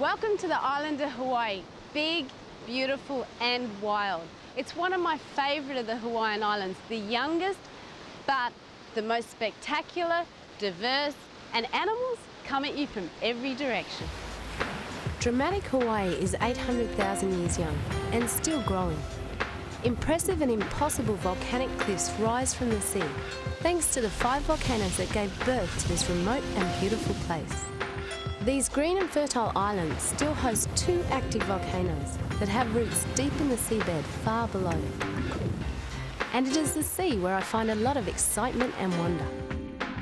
Welcome to the island of Hawaii. Big, beautiful and wild. It's one of my favourite of the Hawaiian Islands, the youngest but the most spectacular, diverse, and animals come at you from every direction. Dramatic Hawaii is 800,000 years young and still growing. Impressive and impossible volcanic cliffs rise from the sea, thanks to the 5 volcanoes that gave birth to this remote and beautiful place. These green and fertile islands still host 2 active volcanoes that have roots deep in the seabed far below. And it is the sea where I find a lot of excitement and wonder.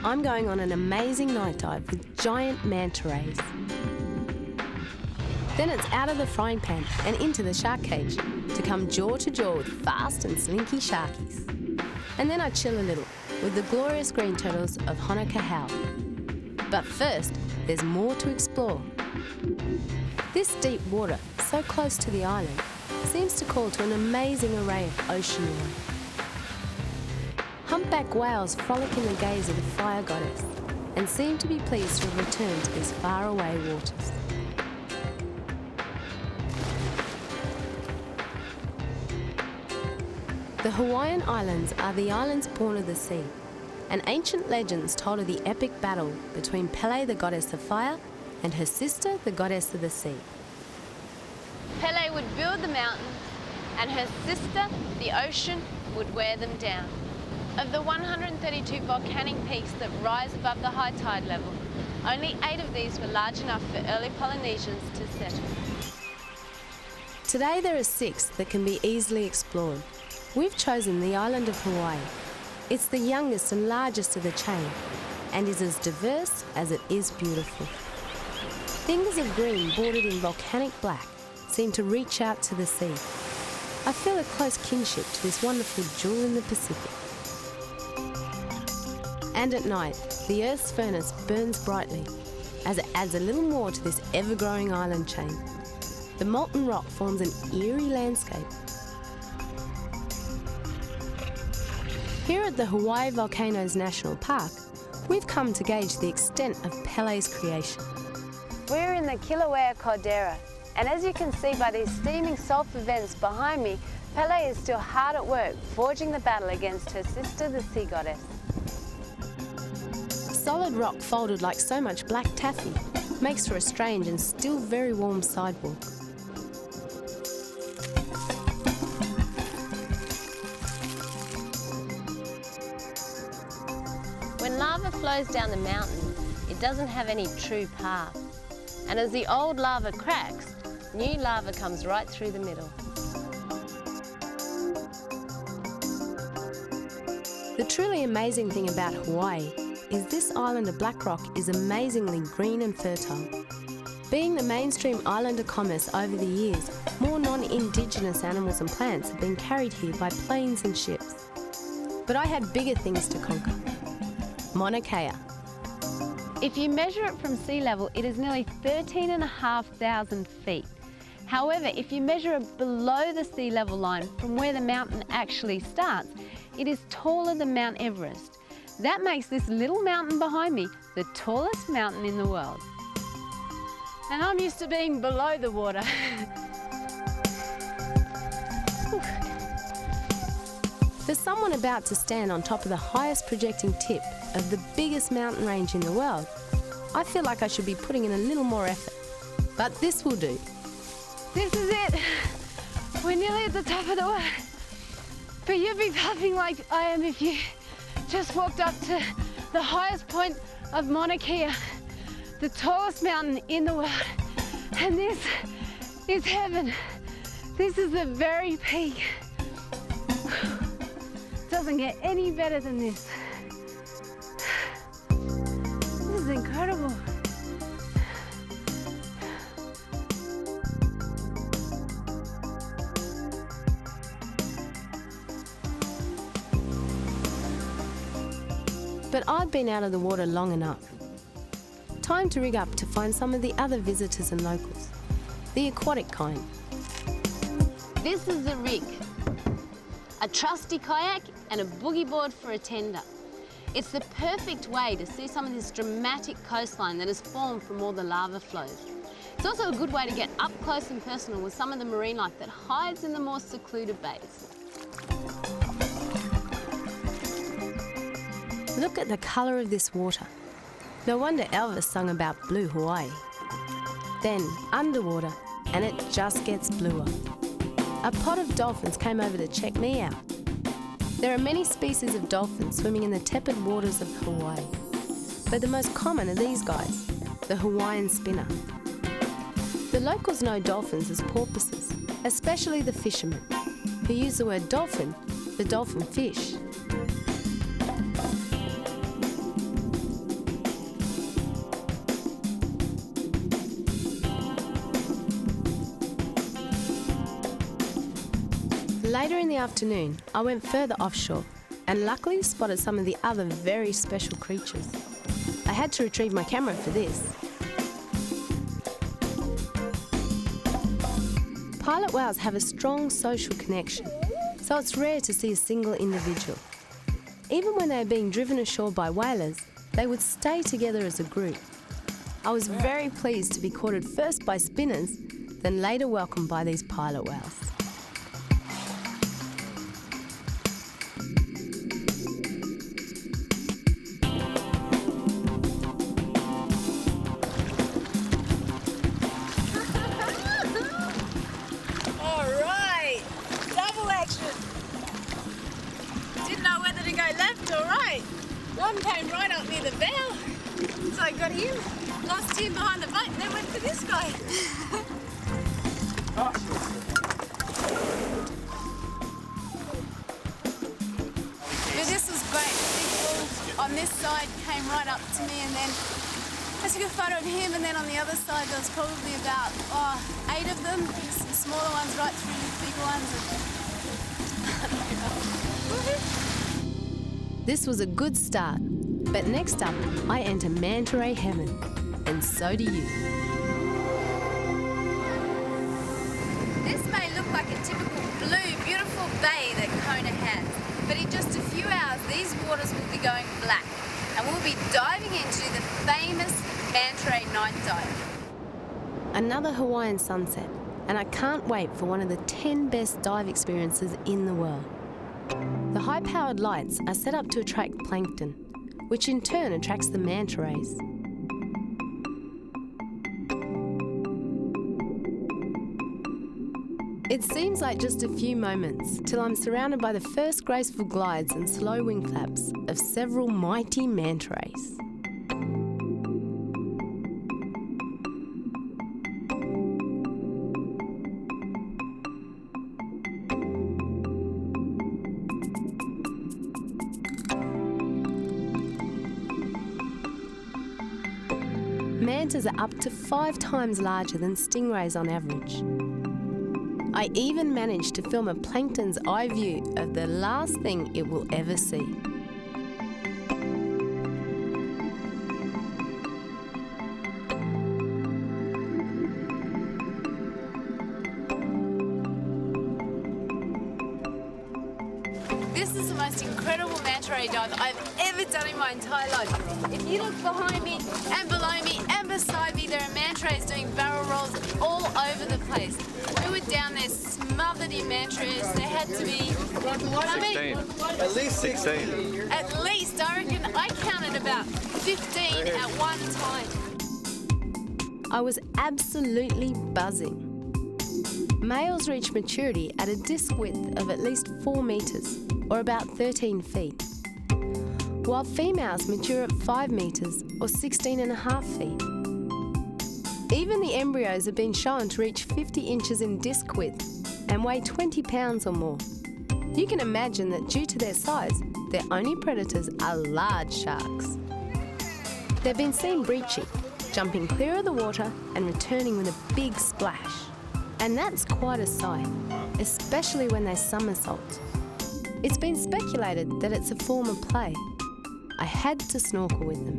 I'm going on an amazing night dive with giant manta rays. Then it's out of the frying pan and into the shark cage to come jaw to jaw with fast and slinky sharkies. And then I chill a little with the glorious green turtles of Mauna Kea. But first, there's more to explore. This deep water, so close to the island, seems to call to an amazing array of ocean life. Humpback whales frolic in the gaze of the fire goddess and seem to be pleased to have returned to these faraway waters. The Hawaiian Islands are the islands born of the sea, and ancient legends told of the epic battle between Pele, the goddess of fire, and her sister, the goddess of the sea. Pele would build the mountains and her sister, the ocean, would wear them down. Of the 132 volcanic peaks that rise above the high tide level, only 8 of these were large enough for early Polynesians to settle. Today there are 6 that can be easily explored. We've chosen the island of Hawaii. It's the youngest and largest of the chain and is as diverse as it is beautiful. Fingers of green bordered in volcanic black seem to reach out to the sea. I feel a close kinship to this wonderful jewel in the Pacific. And at night, the Earth's furnace burns brightly as it adds a little more to this ever-growing island chain. The molten rock forms an eerie landscape. Here at the Hawaii Volcanoes National Park, we've come to gauge the extent of Pele's creation. We're in the Kilauea caldera, and as you can see by these steaming sulphur vents behind me, Pele is still hard at work, forging the battle against her sister, the sea goddess. Solid rock folded like so much black taffy makes for a strange and still very warm sidewalk. When lava flows down the mountain, it doesn't have any true path. And as the old lava cracks, new lava comes right through the middle. The truly amazing thing about Hawaii is this island of black rock is amazingly green and fertile. Being the mainstream island of commerce over the years, more non-indigenous animals and plants have been carried here by planes and ships. But I had bigger things to conquer. Mauna Kea. If you measure it from sea level, it is nearly 13,500 feet. However, if you measure it below the sea level line from where the mountain actually starts, it is taller than Mount Everest. That makes this little mountain behind me the tallest mountain in the world. And I'm used to being below the water. For someone about to stand on top of the highest projecting tip of the biggest mountain range in the world, I feel like I should be putting in a little more effort. But this will do. This is it. We're nearly at the top of the way. But you'd be puffing like I am if you just walked up to the highest point of Mauna Kea, the tallest mountain in the world. And this is heaven. This is the very peak. Doesn't get any better than this. This is incredible. But I've been out of the water long enough. Time to rig up to find some of the other visitors and locals, the aquatic kind. This is the rig. A trusty kayak and a boogie board for a tender. It's the perfect way to see some of this dramatic coastline that has formed from all the lava flows. It's also a good way to get up close and personal with some of the marine life that hides in the more secluded bays. Look at the colour of this water. No wonder Elvis sung about blue Hawaii. Then underwater, and it just gets bluer. A pod of dolphins came over to check me out. There are many species of dolphins swimming in the tepid waters of Hawaii, but the most common are these guys, the Hawaiian spinner. The locals know dolphins as porpoises, especially the fishermen, who use the word dolphin for dolphin fish. Later in the afternoon, I went further offshore and luckily spotted some of the other very special creatures. I had to retrieve my camera for this. Pilot whales have a strong social connection, so it's rare to see a single individual. Even when they are being driven ashore by whalers, they would stay together as a group. I was very pleased to be courted first by spinners, then later welcomed by these pilot whales. One came right up near the bow, so I got him, lost him behind the boat, and then went for this guy. But this was great. The big bull on this side came right up to me, and then I took a photo of him, and then on the other side there was probably about 8 of them, some smaller ones right through the big ones. This was a good start, but next up, I enter manta ray heaven, and so do you. This may look like a typical blue, beautiful bay that Kona has, but in just a few hours, these waters will be going black, and we'll be diving into the famous manta ray night dive. Another Hawaiian sunset, and I can't wait for one of the 10 best dive experiences in the world. The high-powered lights are set up to attract plankton, which in turn attracts the manta rays. It seems like just a few moments till I'm surrounded by the first graceful glides and slow wing flaps of several mighty manta rays. Mantas are up to 5 times larger than stingrays on average. I even managed to film a plankton's eye view of the last thing it will ever see. This is the most incredible manta ray dive I've ever done in my entire life. If you look behind me and below me and beside me, there are manta rays doing barrel rolls all over the place. We were down there smothered in manta rays. There had to be, 16. At least 16. At least, I reckon I counted about 15 at one time. I was absolutely buzzing. Males reach maturity at a disc width of at least 4 metres, or about 13 feet, while females mature at 5 metres, or 16.5 feet. Even the embryos have been shown to reach 50 inches in disc width and weigh 20 pounds or more. You can imagine that due to their size, their only predators are large sharks. They've been seen breaching, jumping clear of the water and returning with a big splash. And that's quite a sight, especially when they somersault. It's been speculated that it's a form of play. I had to snorkel with them.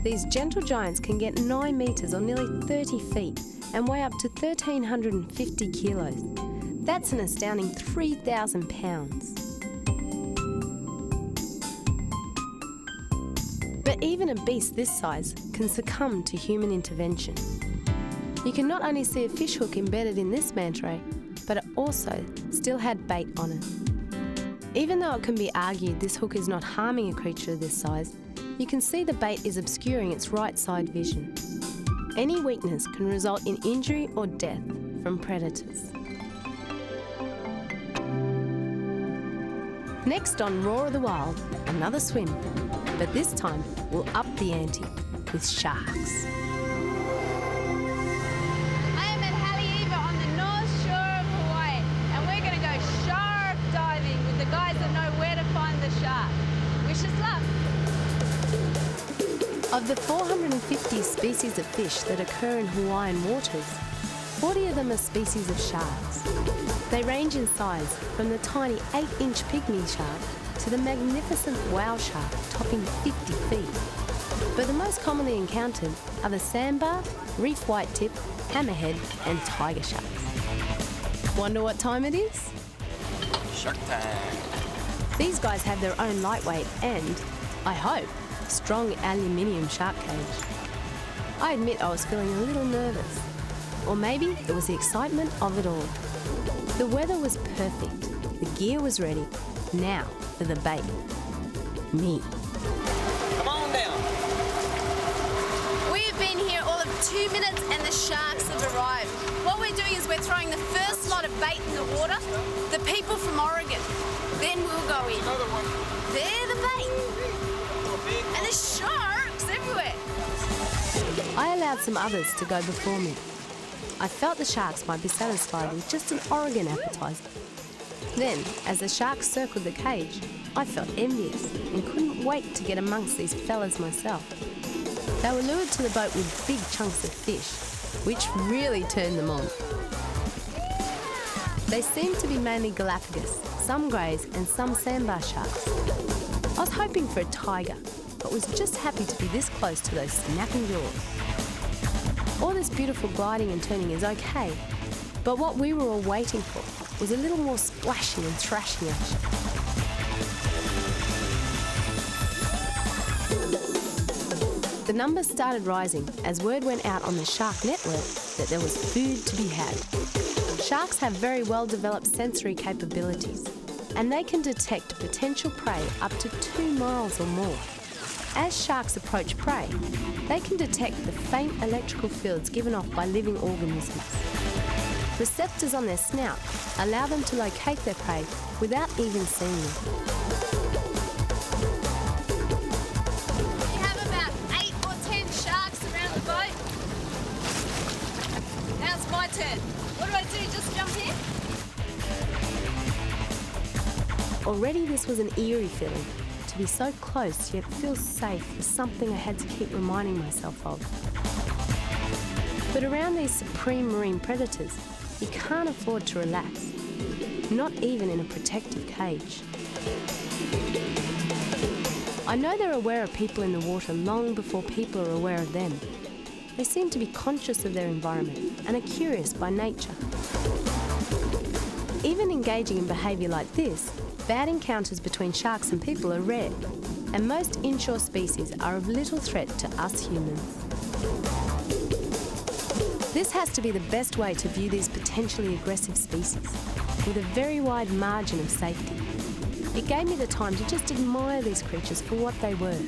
These gentle giants can get 9 metres or nearly 30 feet and weigh up to 1,350 kilos. That's an astounding 3,000 pounds. But even a beast this size can succumb to human intervention. You can not only see a fishhook embedded in this manta ray, but it also still had bait on it. Even though it can be argued this hook is not harming a creature this size, you can see the bait is obscuring its right side vision. Any weakness can result in injury or death from predators. Next on Roar of the Wild, another swim, but this time we'll up the ante with sharks. I am at Haleiwa on the north shore of Hawaii, and we're going to go shark diving with the guys that know where to find the shark. Wish us luck. Of the 450 species of fish that occur in Hawaiian waters, 40 of them are species of sharks. They range in size from the tiny 8-inch pygmy shark to the magnificent wow shark topping 50 feet. But the most commonly encountered are the sandbar, reef white-tip, hammerhead and tiger sharks. Wonder what time it is? Shark time. These guys have their own lightweight and, I hope, strong aluminium shark cage. I admit I was feeling a little nervous. Or maybe it was the excitement of it all. The weather was perfect. The gear was ready. Now for the bait. Me. Come on down. We've been here all of 2 minutes and the sharks have arrived. What we're doing is we're throwing the first lot of bait in the water. The people from Oregon. Then we'll go in. Another one. They're the bait. And there's sharks everywhere. I allowed some others to go before me. I felt the sharks might be satisfied with just an Oregon appetizer. Then, as the sharks circled the cage, I felt envious and couldn't wait to get amongst these fellas myself. They were lured to the boat with big chunks of fish, which really turned them on. They seemed to be mainly Galapagos, some greys and some sandbar sharks. I was hoping for a tiger, but was just happy to be this close to those snapping jaws. All this beautiful gliding and turning is okay, but what we were all waiting for was a little more splashing and thrashing action. The numbers started rising as word went out on the shark network that there was food to be had. Sharks have very well-developed sensory capabilities, and they can detect potential prey up to 2 miles or more. As sharks approach prey, they can detect the faint electrical fields given off by living organisms. Receptors on their snout allow them to locate their prey without even seeing them. We have about 8 or 10 sharks around the boat. Now it's my turn. What do I do? Just jump in? Already this was an eerie feeling. To be so close yet feel safe was something I had to keep reminding myself of. But around these supreme marine predators, you can't afford to relax, not even in a protective cage. I know they're aware of people in the water long before people are aware of them. They seem to be conscious of their environment and are curious by nature. Even engaging in behaviour like this, bad encounters between sharks and people are rare, and most inshore species are of little threat to us humans. This has to be the best way to view these potentially aggressive species, with a very wide margin of safety. It gave me the time to just admire these creatures for what they were,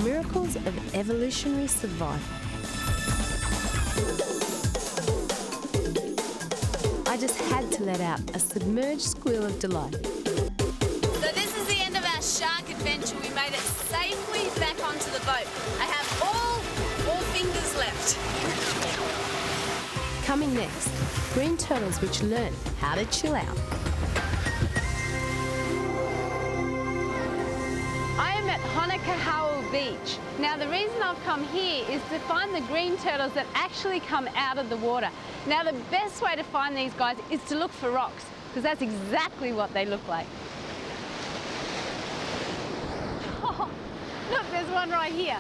miracles of evolutionary survival. I just had to let out a submerged squeal of delight. So this is the end of our shark adventure. We made it safely back onto the boat. I have all 4 fingers left. Coming next, green turtles which learn how to chill out. I am at Honokahau Beach. Now the reason I've come here is to find the green turtles that actually come out of the water. Now the best way to find these guys is to look for rocks, because that's exactly what they look like. Oh, look, there's one right here.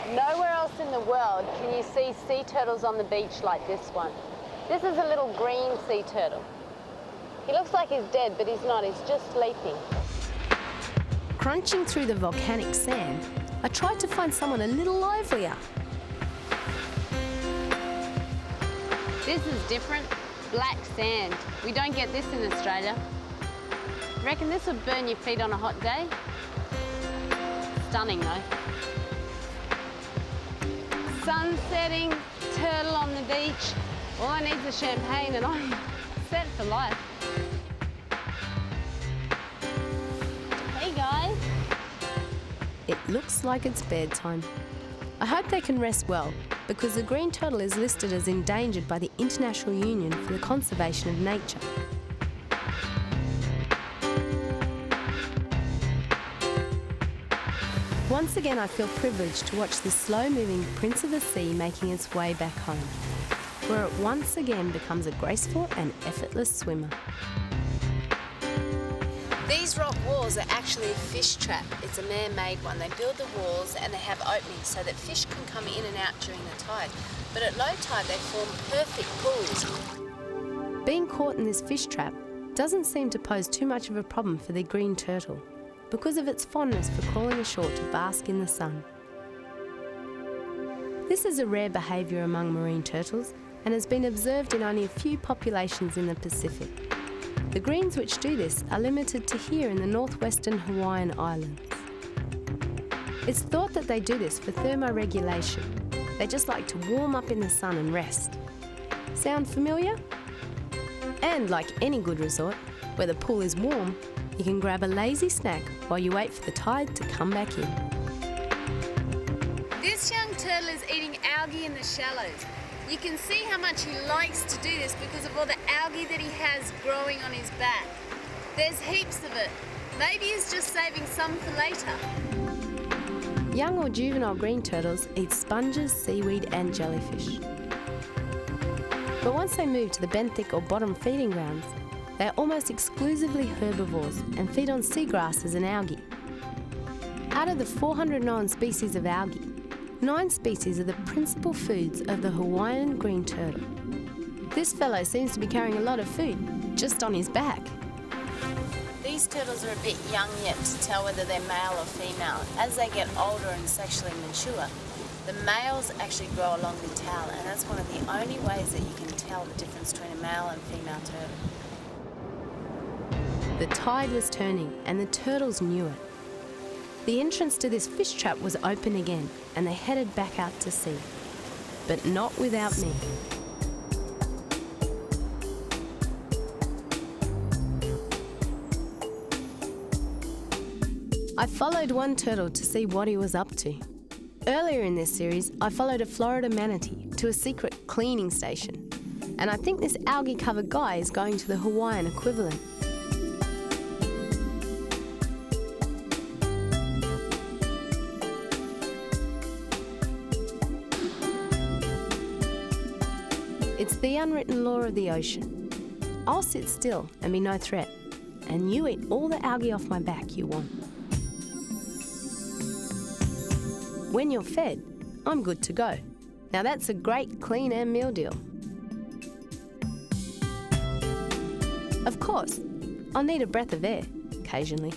Nowhere else in the world can you see sea turtles on the beach like this one. This is a little green sea turtle. He looks like he's dead, but he's not, he's just sleeping. Crunching through the volcanic sand, I tried to find someone a little livelier. This is different, black sand. We don't get this in Australia. Reckon this would burn your feet on a hot day? Stunning though. Sun setting, turtle on the beach. All I need is champagne and I'm set for life. Hey guys. It looks like it's bedtime. I hope they can rest well, because the green turtle is listed as endangered by the International Union for the Conservation of Nature. Once again, I feel privileged to watch this slow-moving Prince of the Sea making its way back home, where it once again becomes a graceful and effortless swimmer. These rock walls are actually a fish trap. It's a man-made one. They build the walls and they have openings so that fish can come in and out during the tide. But at low tide, they form perfect pools. Being caught in this fish trap doesn't seem to pose too much of a problem for the green turtle, because of its fondness for crawling ashore to bask in the sun. This is a rare behaviour among marine turtles and has been observed in only a few populations in the Pacific. The greens which do this are limited to here in the northwestern Hawaiian Islands. It's thought that they do this for thermoregulation. They just like to warm up in the sun and rest. Sound familiar? And like any good resort, where the pool is warm, you can grab a lazy snack while you wait for the tide to come back in. This young turtle is eating algae in the shallows. You can see how much he likes to do this because of all the algae that he has growing on his back. There's heaps of it. Maybe he's just saving some for later. Young or juvenile green turtles eat sponges, seaweed and jellyfish. But once they move to the benthic or bottom feeding grounds, they are almost exclusively herbivores and feed on seagrasses and algae. Out of the 400 known species of algae, 9 species are the principal foods of the Hawaiian green turtle. This fellow seems to be carrying a lot of food just on his back. These turtles are a bit young yet to tell whether they're male or female. As they get older and sexually mature, the males actually grow a longer tail, and that's one of the only ways that you can tell the difference between a male and female turtle. The tide was turning and the turtles knew it. The entrance to this fish trap was open again and they headed back out to sea. But not without me. I followed one turtle to see what he was up to. Earlier in this series, I followed a Florida manatee to a secret cleaning station. And I think this algae-covered guy is going to the Hawaiian equivalent. It's the unwritten law of the ocean. I'll sit still and be no threat, and you eat all the algae off my back you want. When you're fed, I'm good to go. Now that's a great clean and meal deal. Of course, I'll need a breath of air occasionally.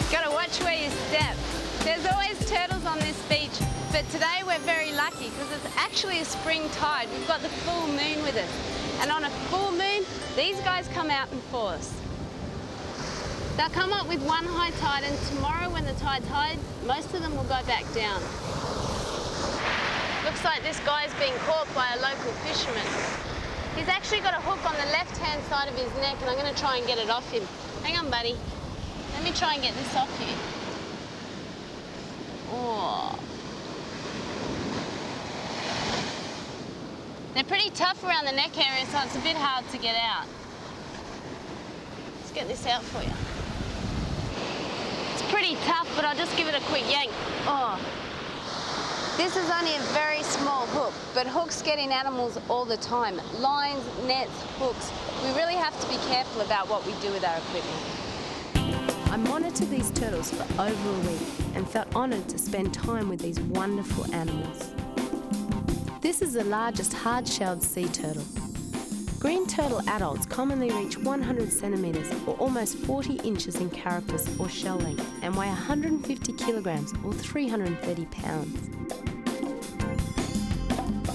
Gotta watch where you step. There's always turtles on this beach, but today we're very lucky because it's actually a spring tide. We've got the full moon with us. And on a full moon, these guys come out in force. They'll come up with one high tide, and tomorrow when the tide's high, most of them will go back down. Looks like this guy's being caught by a local fisherman. He's actually got a hook on the left-hand side of his neck, and I'm going to try and get it off him. Hang on, buddy. Let me try and get this off you. Oh. They're pretty tough around the neck area, so it's a bit hard to get out. Let's get this out for you. It's pretty tough, but I'll just give it a quick yank. Oh. This is only a very small hook, but hooks get in animals all the time. Lines, nets, hooks. We really have to be careful about what we do with our equipment. I monitored these turtles for over a week and felt honoured to spend time with these wonderful animals. This is the largest hard-shelled sea turtle. Green turtle adults commonly reach 100 centimetres or almost 40 inches in carapace or shell length and weigh 150 kilograms or 330 pounds.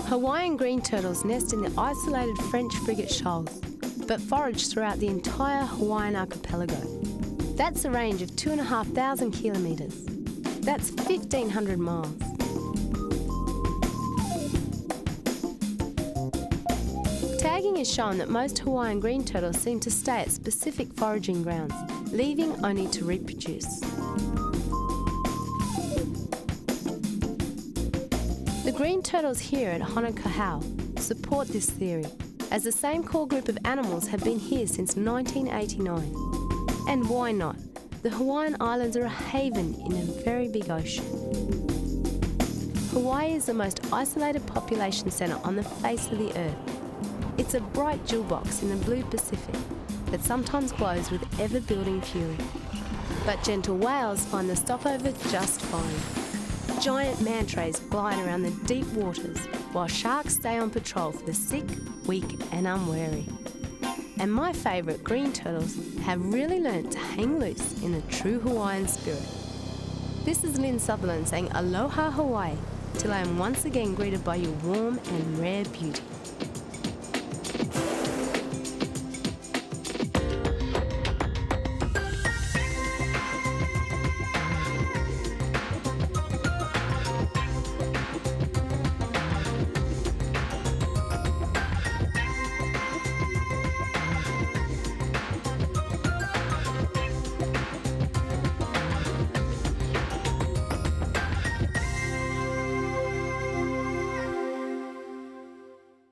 Hawaiian green turtles nest in the isolated French frigate shoals, but forage throughout the entire Hawaiian archipelago. That's a range of 2,500 kilometres. That's 1,500 miles. Tagging has shown that most Hawaiian green turtles seem to stay at specific foraging grounds, leaving only to reproduce. The green turtles here at Mauna Kea support this theory, as the same core group of animals have been here since 1989. And why not? The Hawaiian Islands are a haven in a very big ocean. Hawaii is the most isolated population centre on the face of the earth. It's a bright jewel box in the blue Pacific that sometimes glows with ever-building fury. But gentle whales find the stopover just fine. Giant mantarys glide around the deep waters, while sharks stay on patrol for the sick, weak and unwary. And my favourite green turtles have really learnt to hang loose in the true Hawaiian spirit. This is Lynn Sutherland saying aloha Hawaii, till I am once again greeted by your warm and rare beauty.